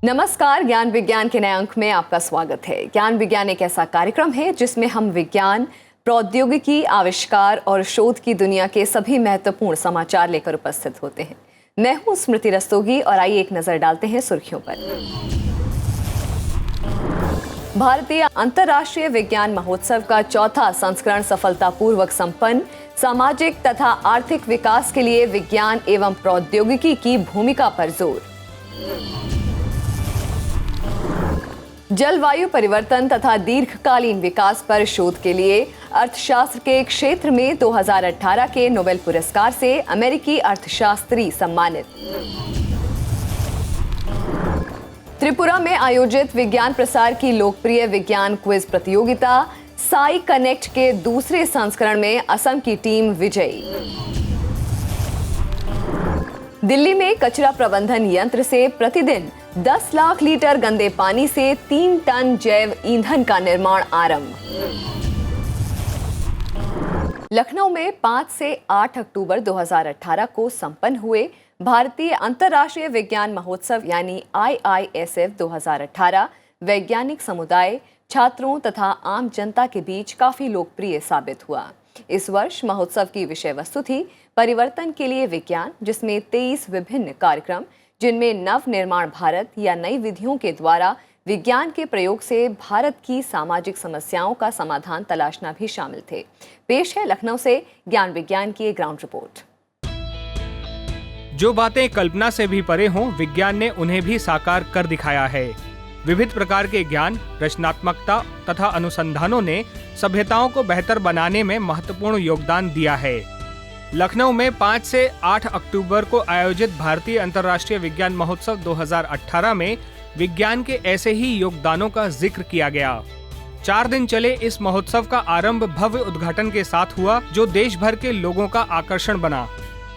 नमस्कार, ज्ञान विज्ञान के नए अंक में आपका स्वागत है। ज्ञान विज्ञान एक ऐसा कार्यक्रम है जिसमें हम विज्ञान, प्रौद्योगिकी, आविष्कार और शोध की दुनिया के सभी महत्वपूर्ण समाचार लेकर उपस्थित होते हैं। मैं हूं स्मृति रस्तोगी और आइए एक नजर डालते हैं सुर्खियों पर। भारतीय अंतर्राष्ट्रीय विज्ञान महोत्सव का चौथा संस्करण सफलतापूर्वक संपन्न। सामाजिक तथा आर्थिक विकास के लिए विज्ञान एवं प्रौद्योगिकी की भूमिका पर जोर। जलवायु परिवर्तन तथा दीर्घकालीन विकास पर शोध के लिए अर्थशास्त्र के क्षेत्र में 2018 के नोबेल पुरस्कार से अमेरिकी अर्थशास्त्री सम्मानित। त्रिपुरा में आयोजित विज्ञान प्रसार की लोकप्रिय विज्ञान क्विज प्रतियोगिता साई कनेक्ट के दूसरे संस्करण में असम की टीम विजयी। दिल्ली में कचरा प्रबंधन यंत्र से प्रतिदिन 10 लाख लीटर गंदे पानी से 3 टन जैव ईंधन का निर्माण आरंभ। लखनऊ में 5 से 8 अक्टूबर 2018 को संपन्न हुए भारतीय अंतर्राष्ट्रीय विज्ञान महोत्सव यानी IISF 2018 वैज्ञानिक समुदाय, छात्रों तथा आम जनता के बीच काफी लोकप्रिय साबित हुआ। इस वर्ष महोत्सव की विषय वस्तु थी परिवर्तन के लिए विज्ञान, जिसमें 23 विभिन्न कार्यक्रम, जिनमें नव निर्माण भारत या नई विधियों के द्वारा विज्ञान के प्रयोग से भारत की सामाजिक समस्याओं का समाधान तलाशना भी शामिल थे। पेश है लखनऊ से ज्ञान विज्ञान की एक ग्राउंड रिपोर्ट। जो बातें कल्पना से भी परे हों, विज्ञान ने उन्हें भी साकार कर दिखाया है। विविध प्रकार के ज्ञान, रचनात्मकता तथा अनुसंधानों ने सभ्यताओं को बेहतर बनाने में महत्वपूर्ण योगदान दिया है। लखनऊ में 5 से 8 अक्टूबर को आयोजित भारतीय अंतर्राष्ट्रीय विज्ञान महोत्सव 2018 में विज्ञान के ऐसे ही योगदानों का जिक्र किया गया। 4 दिन चले इस महोत्सव का आरंभ भव्य उद्घाटन के साथ हुआ, जो देश भर के लोगों का आकर्षण बना।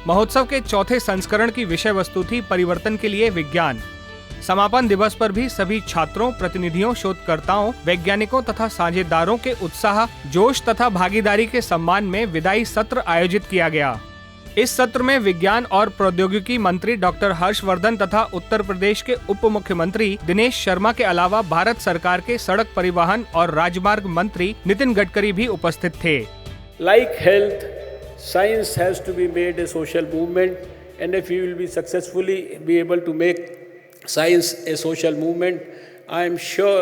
महोत्सव के चौथे संस्करण की विषय वस्तु थी परिवर्तन के लिए विज्ञान। समापन दिवस पर भी सभी छात्रों, प्रतिनिधियों, शोधकर्ताओं, वैज्ञानिकों तथा साझेदारों के उत्साह, जोश तथा भागीदारी के सम्मान में विदाई सत्र आयोजित किया गया। इस सत्र में विज्ञान और प्रौद्योगिकी मंत्री डॉक्टर हर्षवर्धन तथा उत्तर प्रदेश के उप मुख्यमंत्री दिनेश शर्मा के अलावा भारत सरकार के सड़क परिवहन और राजमार्ग मंत्री नितिन गडकरी भी उपस्थित थे। Like health, science has to be made a social movement, and if you will be successfully be able to make science a social movement, I am sure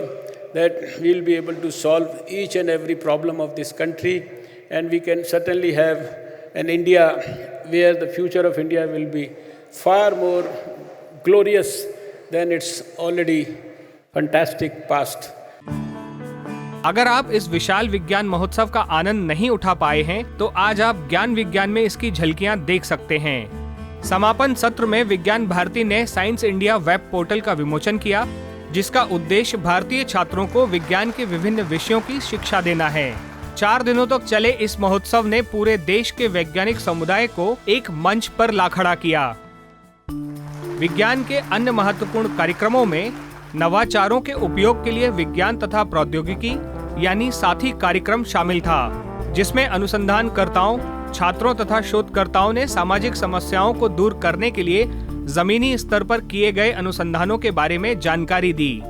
that we will be able to solve each and every problem of this country, and we can certainly have an India where the future of India will be far more glorious than its already fantastic past. अगर आप इस विशाल विज्ञान महोत्सव का आनंद नहीं उठा पाए हैं, तो आज आप ज्ञान विज्ञान में इसकी झलकियां देख सकते हैं। समापन सत्र में विज्ञान भारती ने साइंस इंडिया वेब पोर्टल का विमोचन किया, जिसका उद्देश्य भारतीय छात्रों को विज्ञान के विभिन्न विषयों की शिक्षा देना है। 4 दिनों तक चले इस महोत्सव ने पूरे देश के वैज्ञानिक समुदाय को एक मंच पर ला खड़ा किया। विज्ञान के अन्य महत्वपूर्ण कार्यक्रमों में नवाचारों के उपयोग के लिए विज्ञान तथा प्रौद्योगिकी यानी साथी कार्यक्रम शामिल था, जिसमें अनुसंधानकर्ताओं, छात्रों तथा शोधकर्ताओं ने सामाजिक समस्याओं को दूर करने के लिए जमीनी स्तर पर किए गए अनुसंधानों के बारे में जानकारी दी।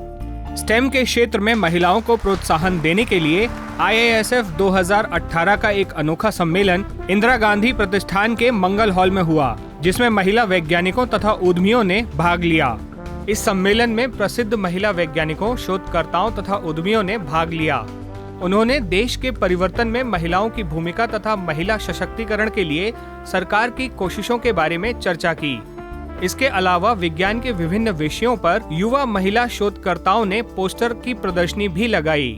स्टेम के क्षेत्र में महिलाओं को प्रोत्साहन देने के लिए IISF 2018 का एक अनोखा सम्मेलन इंदिरा गांधी प्रतिष्ठान के मंगल हॉल में हुआ, जिसमें महिला वैज्ञानिकों तथा उद्यमियों ने भाग लिया। इस सम्मेलन में प्रसिद्ध महिला वैज्ञानिकों, शोधकर्ताओं तथा उद्यमियों ने भाग लिया। उन्होंने देश के परिवर्तन में महिलाओं की भूमिका तथा महिला सशक्तिकरण के लिए सरकार की कोशिशों के बारे में चर्चा की। इसके अलावा विज्ञान के विभिन्न विषयों पर युवा महिला शोधकर्ताओं ने पोस्टर की प्रदर्शनी भी लगाई।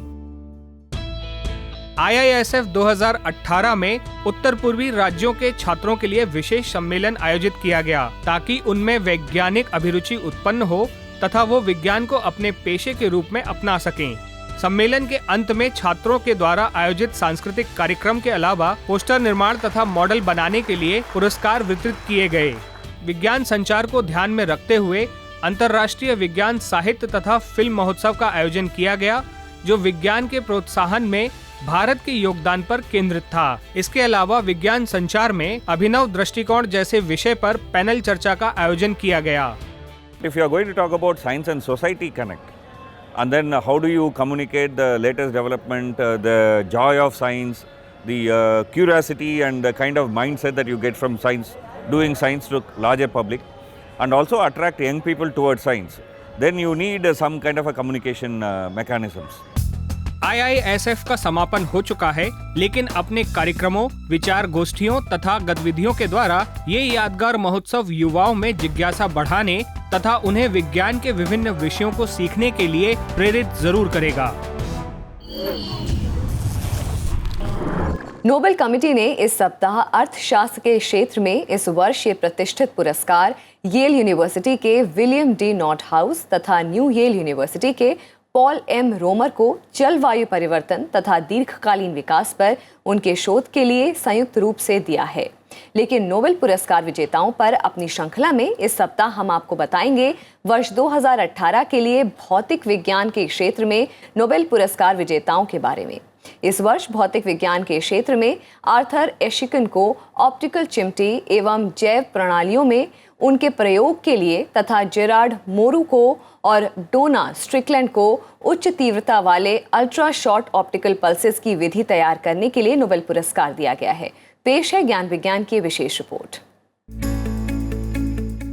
IISF 2018 में उत्तर पूर्वी राज्यों के छात्रों के लिए विशेष सम्मेलन आयोजित किया गया, ताकि उनमें वैज्ञानिक अभिरुचि उत्पन्न हो तथा वो विज्ञान को अपने पेशे के रूप में अपना सकें। सम्मेलन के अंत में छात्रों के द्वारा आयोजित सांस्कृतिक कार्यक्रम के अलावा पोस्टर निर्माण तथा मॉडल बनाने के लिए पुरस्कार वितरित किए गए। विज्ञान संचार को ध्यान में रखते हुए अंतर्राष्ट्रीय विज्ञान साहित्य तथा फिल्म महोत्सव का आयोजन किया गया, जो विज्ञान के प्रोत्साहन में भारत के योगदान पर केंद्रित था। इसके अलावा विज्ञान संचार में अभिनव दृष्टिकोण जैसे विषय पर पैनल चर्चा का आयोजन किया गया। If you are going to talk about science and society connect, and then how do you communicate the latest development, the joy of science, the curiosity and the kind of mindset that you get from science, doing science to larger public, and also attract young people towards science, then you need some kind of a communication mechanisms. IISF का समापन हो चुका है, लेकिन अपने कार्यक्रमों, विचार गोष्ठियों तथा गतिविधियों के द्वारा ये यादगार महोत्सव युवाओं में जिज्ञासा बढ़ाने तथा उन्हें विज्ञान के विभिन्न विषयों को सीखने के लिए प्रेरित जरूर करेगा। नोबेल कमेटी ने इस सप्ताह अर्थशास्त्र के क्षेत्र में इस वर्ष ये प्रतिष्ठित पुरस्कार येल यूनिवर्सिटी के विलियम डी नॉर्थहाउस तथा न्यू येल यूनिवर्सिटी के पॉल एम रोमर को जलवायु परिवर्तन तथा दीर्घकालीन विकास पर उनके शोध के लिए संयुक्त रूप से दिया है। लेकिन नोबेल पुरस्कार विजेताओं पर अपनी श्रृंखला में इस सप्ताह हम आपको बताएंगे वर्ष 2018 के लिए भौतिक विज्ञान के क्षेत्र में नोबेल पुरस्कार विजेताओं के बारे में। इस वर्ष भौतिक विज्ञान के क्षेत्र में आर्थर एशिकन को ऑप्टिकल चिमटी एवं जैव प्रणालियों में उनके प्रयोग के लिए तथा जेरार्ड मोरू को और डोना स्ट्रिकलैंड को उच्च तीव्रता वाले अल्ट्रा शॉर्ट ऑप्टिकल पल्सेस की विधि तैयार करने के लिए नोबेल पुरस्कार दिया गया है। पेश है ज्ञान विज्ञान की विशेष report.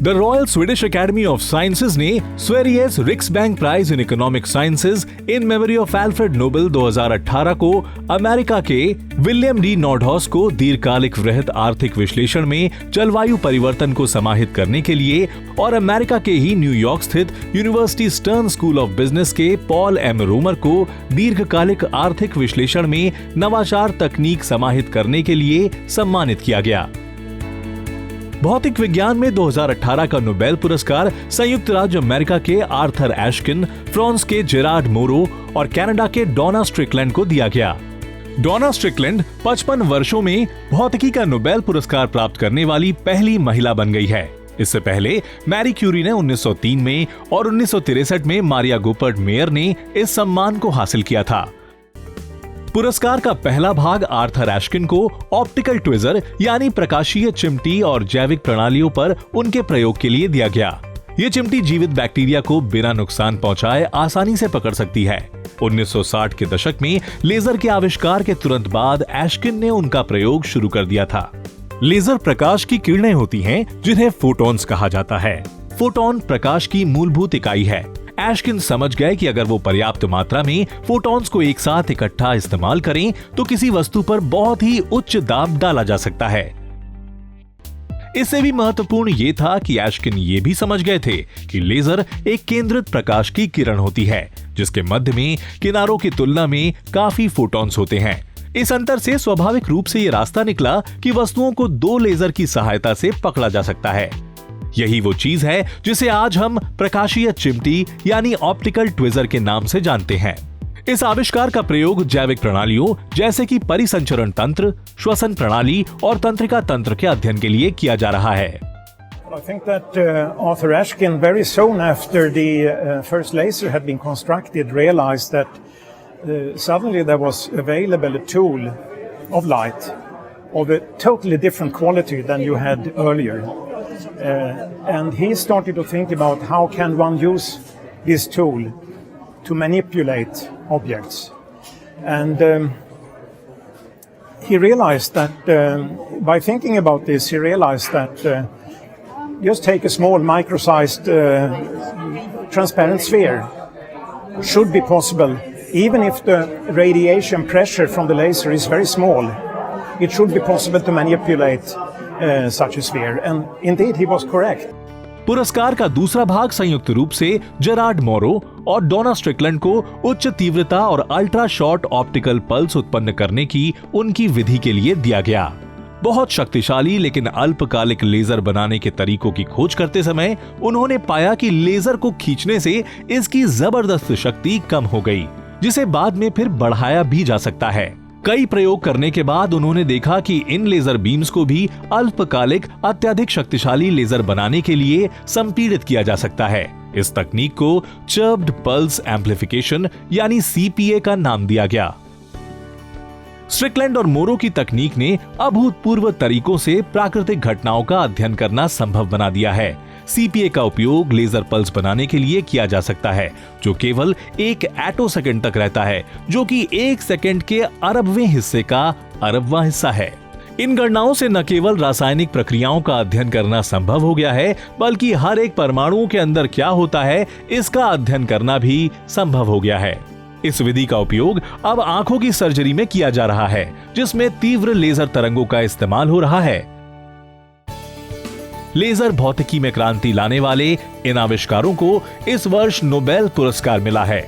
The Royal Swedish Academy of Sciences ने Sveriges Riksbank Prize in Economic Sciences in memory of Alfred Nobel 2018 को अमेरिका के विलियम डी नॉर्थहाउस को दीर्घकालिक वृहद आर्थिक विश्लेषण में जलवायु परिवर्तन को समाहित करने के लिए और अमेरिका के ही न्यूयॉर्क स्थित university stern school of business के पॉल एम रोमर को दीर्घकालिक आर्थिक विश्लेषण में नवाचार तकनीक समाहित करने के लिए सम्मानित किया गया। भौतिक विज्ञान में 2018 का नोबेल पुरस्कार संयुक्त राज्य अमेरिका के आर्थर एशकिन, फ्रांस के जेरार्ड मोरो और कनाडा के डोना स्ट्रिकलैंड को दिया गया। डोना स्ट्रिकलैंड 55 वर्षों में भौतिकी का नोबेल पुरस्कार प्राप्त करने वाली पहली महिला बन गई है। इससे पहले मैरी क्यूरी ने 1903 में और 1963 में मारिया गोपर्ट मेयर ने इस सम्मान को हासिल किया था। पुरस्कार का पहला भाग आर्थर एशकिन को ऑप्टिकल ट्विजर यानी प्रकाशीय चिमटी और जैविक प्रणालियों पर उनके प्रयोग के लिए दिया गया। ये चिमटी जीवित बैक्टीरिया को बिना नुकसान पहुंचाए आसानी से पकड़ सकती है। 1960 के दशक में लेजर के आविष्कार के तुरंत बाद एशकिन ने उनका प्रयोग शुरू कर दिया था। लेजर प्रकाश की किरणें होती हैं जिन्हें फोटॉन्स कहा जाता है। फोटॉन प्रकाश की मूलभूत इकाई है। एशकिन समझ गए कि अगर वो पर्याप्त मात्रा में फोटॉन्स को एक साथ इकट्ठा इस्तेमाल करें तो किसी वस्तु पर बहुत ही उच्च दाब डाला जा सकता है। इससे भी महत्वपूर्ण ये था कि एशकिन ये भी समझ गए थे कि लेजर एक केंद्रित प्रकाश की किरण होती है जिसके मध्य में किनारों की तुलना में काफी फोटॉन्स होते हैं। इस अंतर से स्वाभाविक रूप से ये रास्ता निकला कि वस्तुओं को दो लेजर की सहायता से पकड़ा जा सकता है। यही वो चीज है जिसे आज हम प्रकाशीय चिमटी यानी ऑप्टिकल ट्विजर के नाम से जानते हैं। इस आविष्कार का प्रयोग जैविक प्रणालियों जैसे कि परिसंचरण तंत्र, श्वसन प्रणाली और तंत्रिका तंत्र के अध्ययन के लिए किया जा रहा है। I think that Arthur Ashkin very soon after the first laser had been constructed realized that suddenly there was available a tool of light of a totally different quality than you had earlier. And he started to think about how can one use this tool to manipulate objects. And he realized that by thinking about this, he realized that just take a small micro-sized transparent sphere should be possible. Even if the radiation pressure from the laser is very small, it should be possible to manipulate such a sphere. And indeed he was correct. पुरस्कार का दूसरा भाग संयुक्त रूप से Gerrard मोरो और डोना Strickland को उच्च तीव्रता और अल्ट्रा शॉर्ट ऑप्टिकल पल्स उत्पन्न करने की उनकी विधि के लिए दिया गया। बहुत शक्तिशाली लेकिन अल्पकालिक लेजर बनाने के तरीकों की खोज करते समय उन्होंने पाया कि लेजर को खींचने से इसकी जबरदस्त शक्ति कम हो गई, जिसे बाद में फिर बढ़ाया भी जा सकता है। कई प्रयोग करने के बाद उन्होंने देखा कि इन लेजर बीम्स को भी अल्पकालिक अत्यधिक शक्तिशाली लेजर बनाने के लिए संपीड़ित किया जा सकता है। इस तकनीक को चर्व्ड पल्स एम्प्लीफिकेशन यानी CPA का नाम दिया गया। स्ट्रिकलैंड और मोरो की तकनीक ने अभूतपूर्व तरीकों से प्राकृतिक घटनाओं का अध्ययन करना संभव बना दिया है। CPA का उपयोग लेजर पल्स बनाने के लिए किया जा सकता है, जो केवल 1 एटोसेकंड तक रहता है, जो कि 1 सेकंड के अरबवें हिस्से का अरबवां हिस्सा है। इन गणनाओं से न केवल रासायनिक प्रक्रियाओं का अध्ययन करना संभव हो गया है, बल्कि हर एक परमाणु के अंदर क्या होता है इसका अध्ययन करना भी संभव हो गया है। इस विधि का उपयोग अब आंखों की सर्जरी में किया जा रहा है, जिसमें तीव्र लेजर तरंगों का इस्तेमाल हो रहा है। लेजर भौतिकी में क्रांति लाने वाले इन आविष्कारों को इस वर्ष नोबेल पुरस्कार मिला है।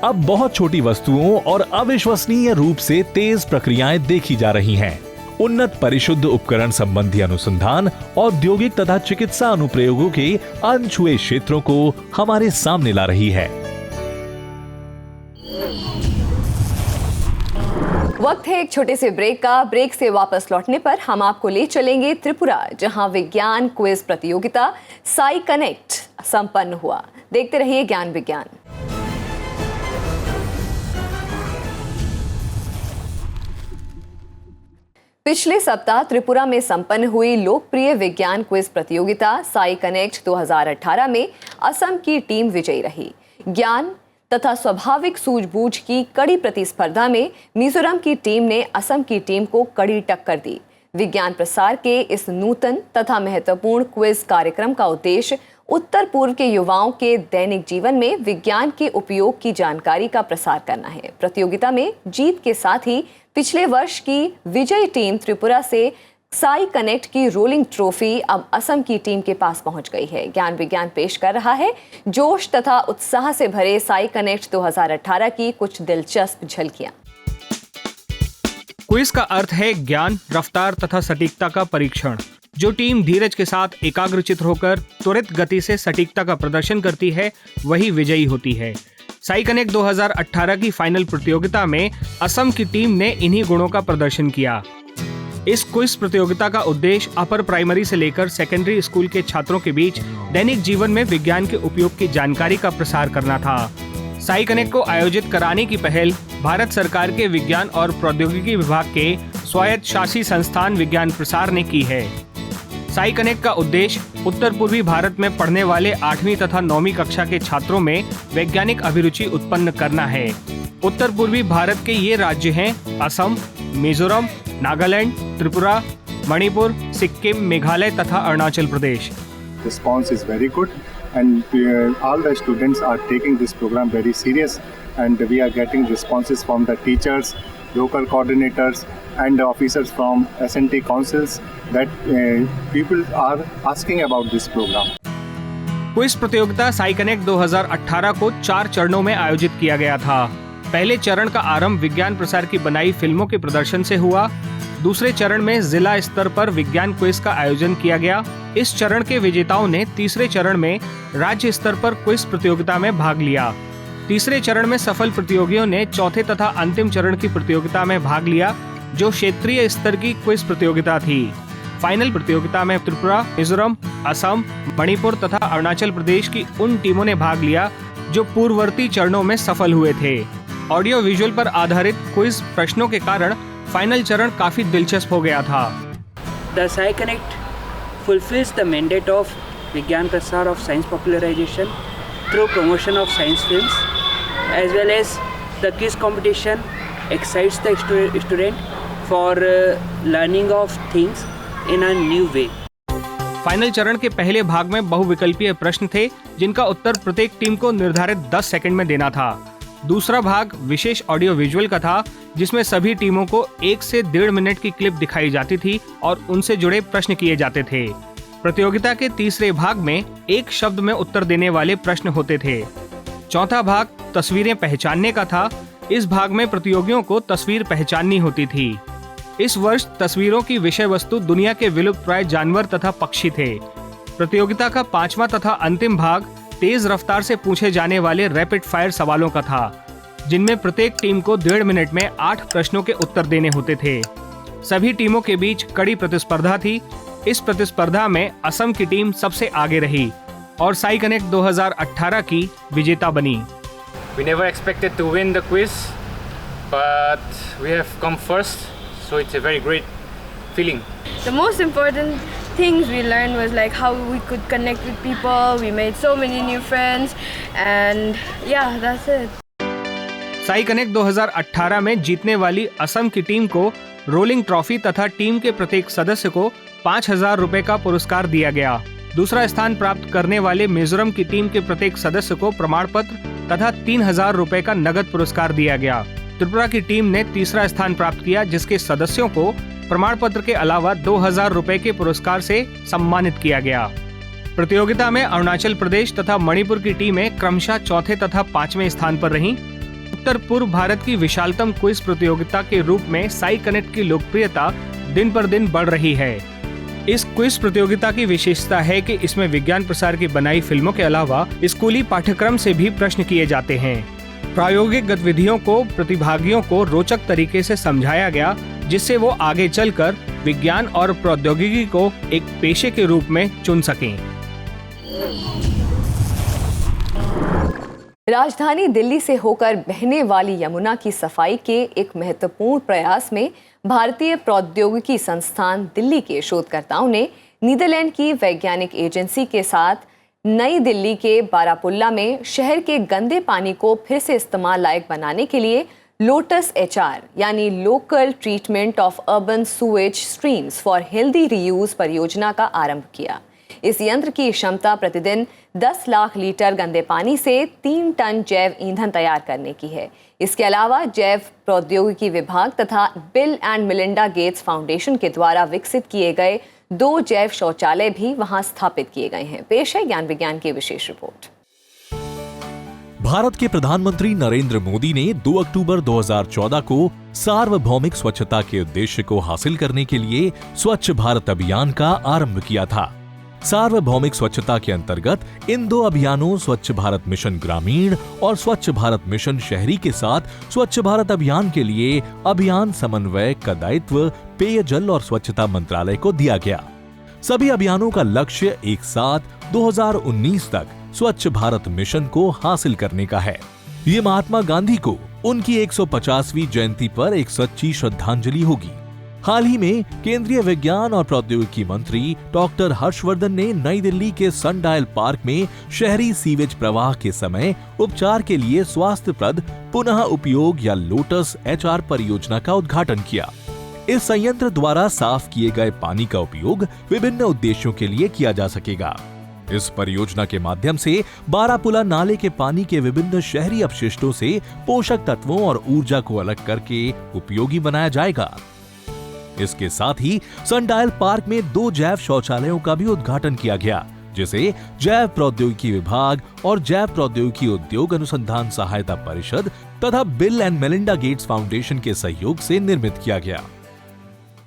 अब बहुत छोटी वस्तुओं और अविश्वसनीय रूप से तेज प्रक्रियाएं देखी जा रही हैं। उन्नत परिशुद्ध उपकरण संबंधी अनुसंधान औद्योगिक तथा चिकित्सा अनुप्रयोगों के अनछुए क्षेत्रों को हमारे सामने ला रही है। वक्त है एक छोटे से ब्रेक का। ब्रेक से वापस लौटने पर हम आपको ले चलेंगे त्रिपुरा, जहां विज्ञान क्विज प्रतियोगिता साई कनेक्ट संपन्न हुआ। देखते रहिए ज्ञान विज्ञान। पिछले सप्ताह त्रिपुरा में संपन्न हुई लोकप्रिय विज्ञान क्विज प्रतियोगिता साई कनेक्ट 2018 में असम की टीम विजयी रही। ज्ञान तथा स्वाभाविक सूझबूझ की कड़ी प्रतिस्पर्धा में मिजोरम की टीम ने असम की टीम को कड़ी टक्कर दी। विज्ञान प्रसार के इस नूतन तथा महत्वपूर्ण क्विज कार्यक्रम का उद्देश्य उत्तर पूर्व के युवाओं के दैनिक जीवन में विज्ञान के उपयोग की जानकारी का प्रसार करना है। प्रतियोगिता में जीत के साथ ही पिछले वर्ष की विजयी टीम त्रिपुरा से साई कनेक्ट की रोलिंग ट्रॉफी अब असम की टीम के पास पहुंच गई है। ज्ञान विज्ञान पेश कर रहा है जोश तथा उत्साह से भरे साई कनेक्ट 2018 की कुछ दिलचस्प झलकियां। क्विज का अर्थ है ज्ञान, रफ्तार तथा सटीकता का परीक्षण। जो टीम धीरज के साथ एकाग्रचित होकर त्वरित गति से सटीकता का प्रदर्शन करती है, वही विजयी होती है। साई कनेक्ट 2018 की फाइनल प्रतियोगिता में असम की टीम ने इन्हीं गुणों का प्रदर्शन किया। इस क्विज प्रतियोगिता का उद्देश्य अपर प्राइमरी से लेकर सेकेंडरी स्कूल के छात्रों के बीच दैनिक जीवन में विज्ञान के उपयोग की जानकारी का प्रसार करना था। साई कनेक्ट को आयोजित कराने की पहल भारत सरकार के विज्ञान और प्रौद्योगिकी विभाग के स्वायत्त शासी संस्थान विज्ञान प्रसार ने की है। साई कनेक्ट का उद्देश्य उत्तर पूर्वी भारत में पढ़ने वाले 8वीं तथा 9वीं कक्षा के छात्रों में वैज्ञानिक अभिरुचि उत्पन्न करना है। उत्तर पूर्वी भारत के ये राज्य हैं असम, मिजोरम, नागालैंड, त्रिपुरा, मणिपुर, सिक्किम, मेघालय तथा Arunachal Pradesh. Response is very good and all the students are taking this program very serious and we are getting responses from the teachers, local coordinators and officers from S&T councils that people are asking about this program. Quiz प्रतियोगिता Sai connect 2018 को 4 चरणों में आयोजित किया गया था। पहले चरण का आरंभ विज्ञान प्रसार की बनाई फिल्मों के प्रदर्शन से हुआ। दूसरे चरण में जिला स्तर पर विज्ञान क्विज का आयोजन किया गया। इस चरण के विजेताओं ने तीसरे चरण में राज्य स्तर पर क्विज प्रतियोगिता में भाग लिया। तीसरे चरण में सफल प्रतियोगियों ने चौथे तथा अंतिम चरण की प्रतियोगिता में भाग लिया, जो क्षेत्रीय स्तर की क्विज प्रतियोगिता थी। फाइनल प्रतियोगिता में त्रिपुरा, मिजोरम, असम, मणिपुर तथा अरुणाचल प्रदेश की उन टीमों ने भाग लिया जो पूर्ववर्ती चरणों में सफल हुए थे। ऑडियो विजुअल पर आधारित क्विज प्रश्नों के कारण फाइनल चरण काफी दिलचस्प हो गया था। The Sai Connect fulfills the mandate of Vigyan Prasar of science popularization through promotion of science films, as well as the quiz competition excites the student for learning of things in a new way. Final चरण के पहले भाग में बहुविकल्पीय प्रश्न थे, जिनका उत्तर प्रत्येक team को निर्धारित 10 सेकंड में देना था। दूसरा भाग विशेष ऑडियो विजुअल का था, जिसमें सभी टीमों को 1 से 1.5 मिनट की क्लिप दिखाई जाती थी और उनसे जुड़े प्रश्न किए जाते थे। प्रतियोगिता के तीसरे भाग में एक शब्द में उत्तर देने वाले प्रश्न होते थे। चौथा भाग तस्वीरें पहचानने का था। इस भाग में प्रतियोगियों को तस्वीर पहचाननी होती थी। इस वर्ष तस्वीरों की विषय वस्तु दुनिया के विलुप्तप्राय जानवर तथा पक्षी थे। प्रतियोगिता का 5वां तथा अंतिम भाग तेज रफ्तार से पूछे जाने वाले रैपिड फायर सवालों का था, जिनमें प्रत्येक टीम को 1.5 मिनट में 8 प्रश्नों के उत्तर देने होते थे। सभी टीमों के बीच कड़ी प्रतिस्पर्धा थी। इस प्रतिस्पर्धा में असम की टीम सबसे आगे रही और साई कनेक्ट 2018 की विजेता बनी। We never expected to win the quiz, but we have come first, so it's a very great feeling. The most important things we learned was like how we could connect with people. We made so many new friends, and yeah, that's it. Sai connect 2018 में जीतने वाली असम की team को rolling trophy तथा team के प्रत्येक सदस्य को 5,000 रुपए का पुरस्कार दिया गया। दूसरा स्थान प्राप्त करने वाले मिजोरम की टीम के प्रत्येक सदस्य को प्रमाण पत्र तथा 3,000 रुपए का नगद पुरस्कार दिया गया। त्रिपुरा की टीम ने तीसरा स्थान प्राप्त किया, जिसके सदस्यों को प्रमाण पत्र के अलावा 2,000 रुपए के पुरस्कार से सम्मानित किया गया। प्रतियोगिता में अरुणाचल प्रदेश तथा मणिपुर की टीमें क्रमशः चौथे तथा 5वें स्थान पर रहीं। उत्तर पूर्व भारत की विशालतम क्विज प्रतियोगिता के रूप में साई कनेक्ट की लोकप्रियता दिन पर दिन बढ़ रही है। इस क्विज प्रतियोगिता की विशेषता है कि इसमें विज्ञान प्रसार की बनाई फिल्मों के अलावा स्कूली पाठ्यक्रम से भी प्रश्न किए जाते हैं। प्रायोगिक गतिविधियों को प्रतिभागियों को रोचक तरीके से समझाया गया, जिससे वो आगे चलकर विज्ञान और प्रौद्योगिकी को एक पेशे के रूप में चुन सकें। राजधानी दिल्ली से होकर बहने वाली यमुना की सफाई के एक महत्वपूर्ण प्रयास में भारतीय प्रौद्योगिकी संस्थान दिल्ली के शोधकर्ताओं ने नीदरलैंड की वैज्ञानिक एजेंसी के साथ नई दिल्ली के बारापुल्ला में शहर के गंदे पानी को फिर से इस्तेमाल लायक बनाने के लिए लोटस HR यानी local treatment of urban Suez streams for healthy reuse परियोजना का आरंभ किया। इस यंत्र की क्षमता प्रतिदिन 10 लाख लीटर गंदे पानी से 3 टन जैव ईंधन तैयार करने की है। इसके अलावा जैव प्रौद्योगिकी विभाग तथा bill and Melinda Gates foundation के द्वारा विकसित किए गए 2 जैव शौचालय भी वहां स्थापित किए गए हैं। पेश है ज्ञान विज्ञान की विशेष रिपोर्ट। भारत के प्रधानमंत्री नरेंद्र मोदी ने 2 अक्टूबर 2014 को सार्वभौमिक स्वच्छता के उद्देश्य को हासिल करने के लिए स्वच्छ भारत अभियान का आरंभ किया था। सार्वभौमिक स्वच्छता के अंतर्गत इन 2 अभियानों स्वच्छ भारत मिशन ग्रामीण और स्वच्छ भारत मिशन शहरी के साथ स्वच्छ भारत अभियान के लिए अभियान समन्वय का दायित्व पेयजल और स्वच्छता मंत्रालय को दिया गया। सभी अभियानों का लक्ष्य एक साथ 2019 तक स्वच्छ भारत मिशन को हासिल करने का है। ये महात्मा गांधी को उनकी 150वीं जयंती पर एक सच्ची श्रद्धांजलि होगी। हाल ही में केंद्रीय विज्ञान और प्रौद्योगिकी मंत्री डॉक्टर हर्षवर्धन ने नई दिल्ली के सनडायल पार्क में शहरी सीवेज प्रवाह के समय उपचार के लिए स्वास्थ्यप्रद पुनः उपयोग या लोटस HR परियोजना का उद्घाटन किया। इस संयंत्र द्वारा साफ किए गए पानी का उपयोग विभिन्न उद्देश्यों के लिए किया जा सकेगा। इस परियोजना के माध्यम से बारापुला नाले के पानी के विभिन्न शहरी अपशिष्टों से पोषक तत्वों और ऊर्जा को अलग करके उपयोगी बनाया जाएगा। इसके साथ ही सनडायल पार्क में 2 जैव शौचालयों का भी उद्घाटन किया गया, जिसे जैव प्रौद्योगिकी विभाग और जैव प्रौद्योगिकी उद्योग अनुसंधान सहायता परिषद तथा bill and Melinda Gates foundation के सहयोग से निर्मित किया गया।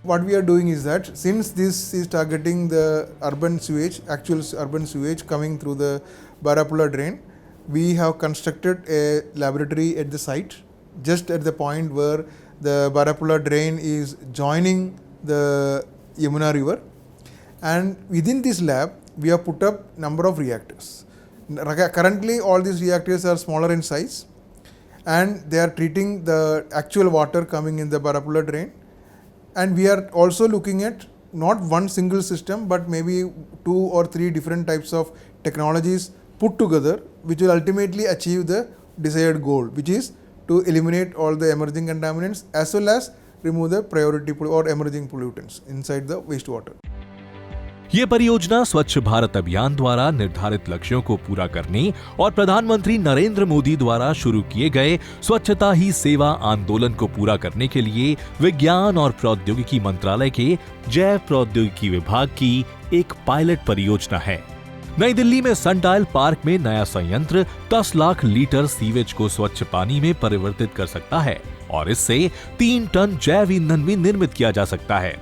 What we are doing is that since this is targeting the urban sewage, actual urban sewage coming through the Barapula drain, we have constructed a laboratory at the site, just at the point where the Barapula drain is joining the Yamuna river, and within this lab we have put up number of reactors. Currently all these reactors are smaller in size and they are treating the actual water coming in the Barapula drain, and we are also looking at not one single system but maybe 2 or 3 different types of technologies put together, which will ultimately achieve the desired goal, which is to eliminate all the emerging contaminants as well as remove the priority or emerging pollutants inside the wastewater. ये परियोजना स्वच्छ भारत अभियान द्वारा निर्धारित लक्ष्यों को पूरा करने और प्रधानमंत्री नरेंद्र मोदी द्वारा शुरू किए गए स्वच्छता ही सेवा आंदोलन को पूरा करने के लिए विज्ञान और प्रौद्योगिकी मंत्रालय के जैव प्रौद्योगिकी विभाग की एक पायलट परियोजना है। नई दिल्ली में सनडायल पार्क में नया संयंत्र 10 लाख लीटर सीवेज को स्वच्छ पानी में परिवर्तित कर सकता है और इससे 3 टन जैव ईंधन भी निर्मित किया जा सकता है।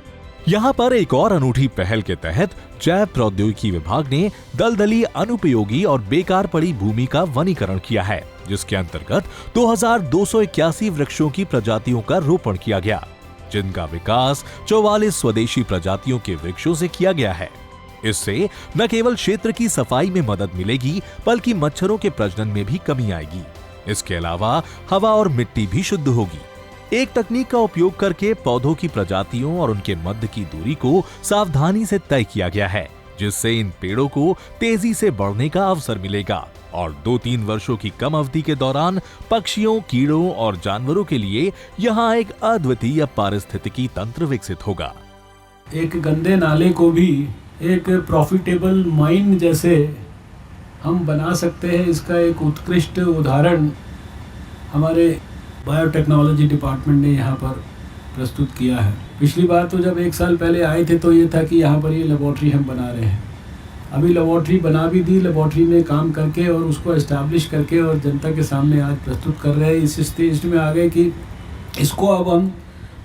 यहाँ पर एक और अनूठी पहल के तहत जैव प्रौद्योगिकी विभाग ने दलदली, अनुपयोगी और बेकार पड़ी भूमि का वनीकरण किया है, जिसके अंतर्गत 2281 वृक्षों की प्रजातियों का रोपण किया गया, जिनका विकास 44 स्वदेशी प्रजातियों के वृक्षों से किया गया है। इससे न केवल क्षेत्र की सफाई में मदद मिलेगी बल्कि मच्छरों के प्रजनन में भी कमी आएगी। इसके अलावा हवा और मिट्टी भी शुद्ध होगी। एक तकनीक का उपयोग करके पौधों की प्रजातियों और उनके मध्य की दूरी को सावधानी से तय किया गया है, जिससे इन पेड़ों को तेजी से बढ़ने का अवसर मिलेगा और 2-3 वर्षों की कम अवधि के दौरान पक्षियों, कीड़ों और जानवरों के लिए यहाँ एक अद्वितीय पारिस्थितिकी तंत्र विकसित होगा। एक गंदे नाले को भी एक प्रॉफिटेबल माइन जैसे हम बना सकते हैं, इसका एक उत्कृष्ट उदाहरण हमारे बायोटेक्नोलॉजी डिपार्टमेंट ने यहाँ पर प्रस्तुत किया है। पिछली बार तो जब 1 साल पहले आए थे तो ये था कि यहाँ पर ये लेबोरेटरी हम बना रहे हैं। अभी लेबोरेटरी बना भी दी, लेबोरेटरी में काम करके और उसको एस्टैब्लिश करके और जनता के सामने आज प्रस्तुत कर रहे हैं। इस स्टेज में आ गए कि इसको अब हम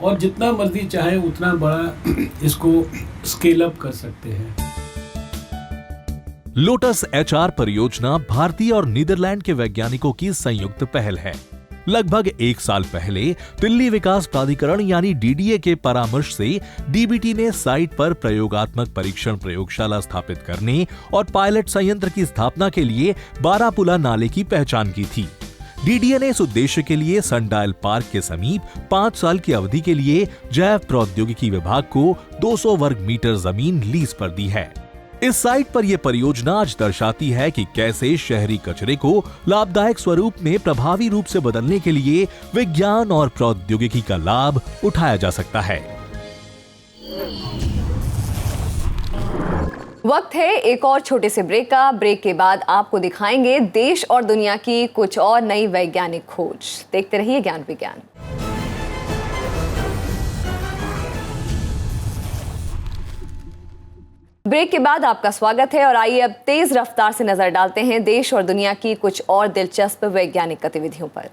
और जितना मर्जी चाहे उतना बड़ा इसको स्केल अप कर सकते हैं। लोटस HR परियोजना भारतीय और नीदरलैंड के वैज्ञानिकों की संयुक्त पहल है। लगभग 1 साल पहले दिल्ली विकास प्राधिकरण यानी DDA के परामर्श से DBT ने साइट पर प्रयोगात्मक परीक्षण प्रयोगशाला स्थापित करने और पायलट संयंत्र की स्थापना के लिए बारापुला नाले की पहचान की थी। DDA ने इस उद्देश्य के लिए सनडायल पार्क के समीप 5 साल की अवधि के लिए जैव प्रौद्योगिकी विभाग को 200 वर्ग मीटर जमीन लीज पर दी है। इस साइट पर यह परियोजना आज दर्शाती है कि कैसे शहरी कचरे को लाभदायक स्वरूप में प्रभावी रूप से बदलने के लिए विज्ञान और प्रौद्योगिकी का लाभ उठाया जा सकता है। वक्त है एक और छोटे से ब्रेक का। ब्रेक के बाद आपको दिखाएंगे देश और दुनिया की कुछ और नई वैज्ञानिक खोज। देखते रहिए ज्ञान विज्ञान। ब्रेक के बाद आपका स्वागत है और आइए अब तेज रफ्तार से नजर डालते हैं देश और दुनिया की कुछ और दिलचस्प वैज्ञानिक गतिविधियों पर।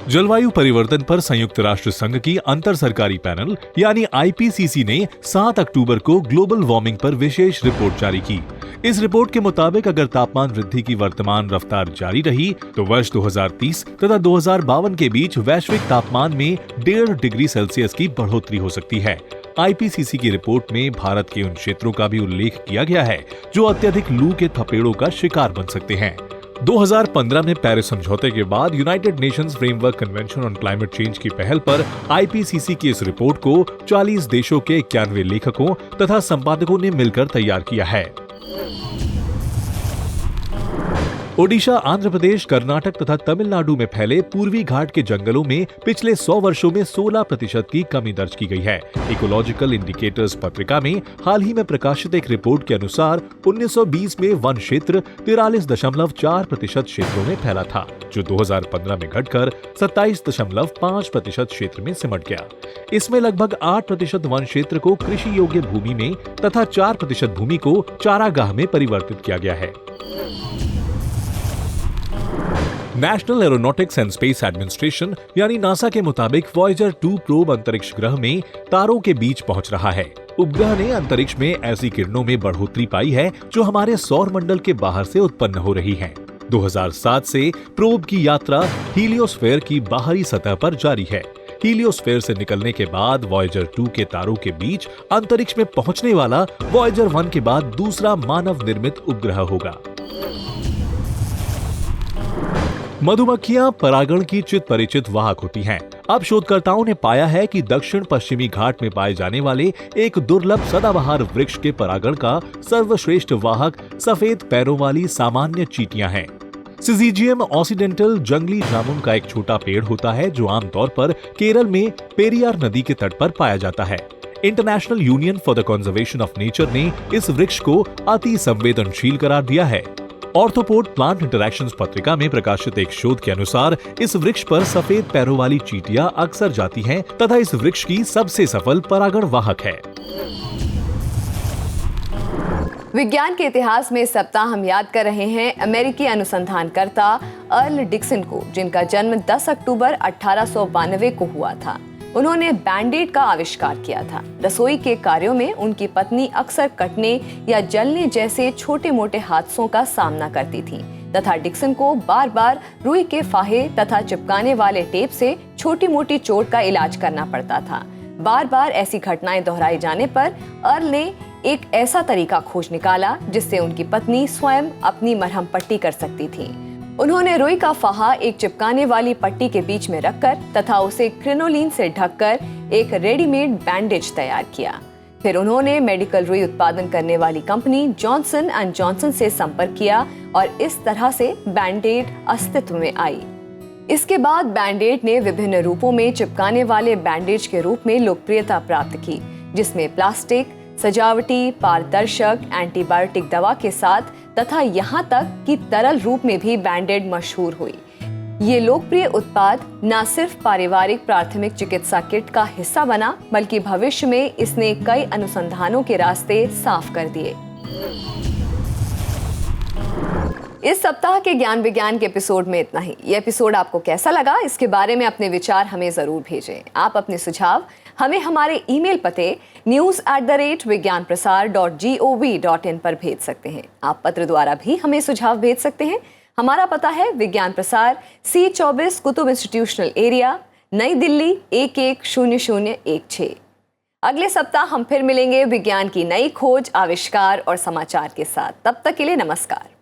जलवायु परिवर्तन पर संयुक्त राष्ट्र संघ की अंतर सरकारी पैनल यानी IPCC ने 7 अक्टूबर को ग्लोबल वार्मिंग पर विशेष रिपोर्ट जारी की। इस रिपोर्ट के मुताबिक अगर तापमान वृद्धि की वर्तमान रफ्तार जारी रही तो वर्ष 2030 तथा 2052 के बीच वैश्विक तापमान में 1.5 डिग्री सेल्सियस की बढ़ोतरी हो सकती है। IPCC की रिपोर्ट में भारत के उन क्षेत्रों का भी उल्लेख किया गया है जो अत्यधिक लू के थपेड़ों का शिकार बन सकते हैं। 2015 में पेरिस समझौते के बाद United Nations framework convention on climate change की पहल पर IPCC की इस रिपोर्ट को 40 देशों के 91 लेखकों तथा संपादकों ने मिलकर तैयार किया है। ओडिशा, आंध्र प्रदेश, कर्नाटक तथा तमिलनाडु में फैले पूर्वी घाट के जंगलों में पिछले 100 वर्षों में 16% की कमी दर्ज की गई है। इकोलॉजिकल इंडिकेटर्स पत्रिका में हाल ही में प्रकाशित एक रिपोर्ट के अनुसार 1920 में वन क्षेत्र 43.4% क्षेत्रों में फैला था, जो 2015 में घटकर 27.5% क्षेत्र में सिमट गया। इसमें लगभग 8% वन क्षेत्र को कृषि योग्य भूमि में तथा 4% भूमि को चारागाह में परिवर्तित किया गया है। National aeronautics and space administration यानी नासा के मुताबिक वॉयेजर 2 प्रोब अंतरिक्ष ग्रह में तारों के बीच पहुंच रहा है। उपग्रह ने अंतरिक्ष में ऐसी किरणों में बढ़ोतरी पाई है जो हमारे सौर मंडल के बाहर से उत्पन्न हो रही हैं। 2007 से प्रोब की यात्रा हीलियोस्फीयर की बाहरी सतह पर जारी है। हीलियोस्फीयर से निकलने के बाद वॉयेजर 2 के तारों के बीच अंतरिक्ष में पहुंचने वाला वॉयेजर 1 के बाद दूसरा मानव निर्मित उपग्रह होगा। मधुमक्खियां परागण की चित परिचित वाहक होती हैं। अब शोधकर्ताओं ने पाया है कि दक्षिण पश्चिमी घाट में पाए जाने वाले एक दुर्लभ सदाबहार वृक्ष के परागण का सर्वश्रेष्ठ वाहक सफेद पैरों वाली सामान्य चींटियां हैं। सिजीजियम ऑक्सीडेंटल जंगली जामुन का एक छोटा पेड़ होता है जो आमतौर पर केरल में पेरियार नदी के तट पर पाया जाता है। International union for the conservation of nature ने इस वृक्ष को अति संवेदनशील करार दिया है। ऑर्थोपोड प्लांट इंटरैक्शंस पत्रिका में प्रकाशित एक शोध के अनुसार इस वृक्ष पर सफेद पैरों वाली चींटियां अक्सर जाती हैं तथा इस वृक्ष की सबसे सफल परागण वाहक है। विज्ञान के इतिहास में इस सप्ताह हम याद कर रहे हैं अमेरिकी अनुसंधानकर्ता अर्ल डिक्सन को, जिनका जन्म 10 अक्टूबर 1892 को हुआ था। उन्होंने बैंडेड का आविष्कार किया था। रसोई के कार्यों में उनकी पत्नी अक्सर कटने या जलने जैसे छोटे मोटे हादसों का सामना करती थी तथा डिक्सन को बार बार रुई के फाहे तथा चिपकाने वाले टेप से छोटी मोटी चोट का इलाज करना पड़ता था। बार बार ऐसी घटनाएं दोहराए जाने पर अर्ल ने एक ऐसा तरीका खोज निकाला जिससे उनकी पत्नी स्वयं अपनी मरहम पट्टी कर सकती थी। उन्होंने रुई का फाहा एक चिपकाने वाली पट्टी के बीच में रखकर तथा उसे क्रिनोलिन से ढककर एक रेडीमेड बैंडेज तैयार किया। फिर उन्होंने मेडिकल रुई उत्पादन करने वाली कंपनी जॉनसन एंड जॉनसन से संपर्क किया और इस तरह से बैंडेड अस्तित्व में आई। इसके बाद बैंडेड ने विभिन्न रूपों में चिपकाने वाले बैंडेज के रूप में लोकप्रियता प्राप्त की, जिसमें प्लास्टिक, सजावटी, पारदर्शक, एंटीबायोटिक दवा के साथ तथा यहाँ तक कि तरल रूप में भी बैंडेड मशहूर हुई। ये लोकप्रिय उत्पाद न सिर्फ पारिवारिक प्राथमिक चिकित्सा किट का हिस्सा बना, बल्कि भविष्य में इसने कई अनुसंधानों के रास्ते साफ कर दिए। इस सप्ताह के ज्ञान विज्ञान के एपिसोड में इतना ही। ये एपिसोड आपको कैसा लगा, इसके बारे में अपने विचार हमें जरूर भेजें। आप अपने सुझाव हमें हमारे ईमेल पते news@vigyanprasar.gov.in पर भेज सकते हैं। आप पत्र द्वारा भी हमें सुझाव भेज सकते हैं। हमारा पता है विज्ञान प्रसार, C24 कुतुब इंस्टीट्यूशनल एरिया, नई दिल्ली 110016। अगले सप्ताह हम फिर मिलेंगे विज्ञान की नई खोज, आविष्कार और समाचार के साथ। तब तक के लिए नमस्कार।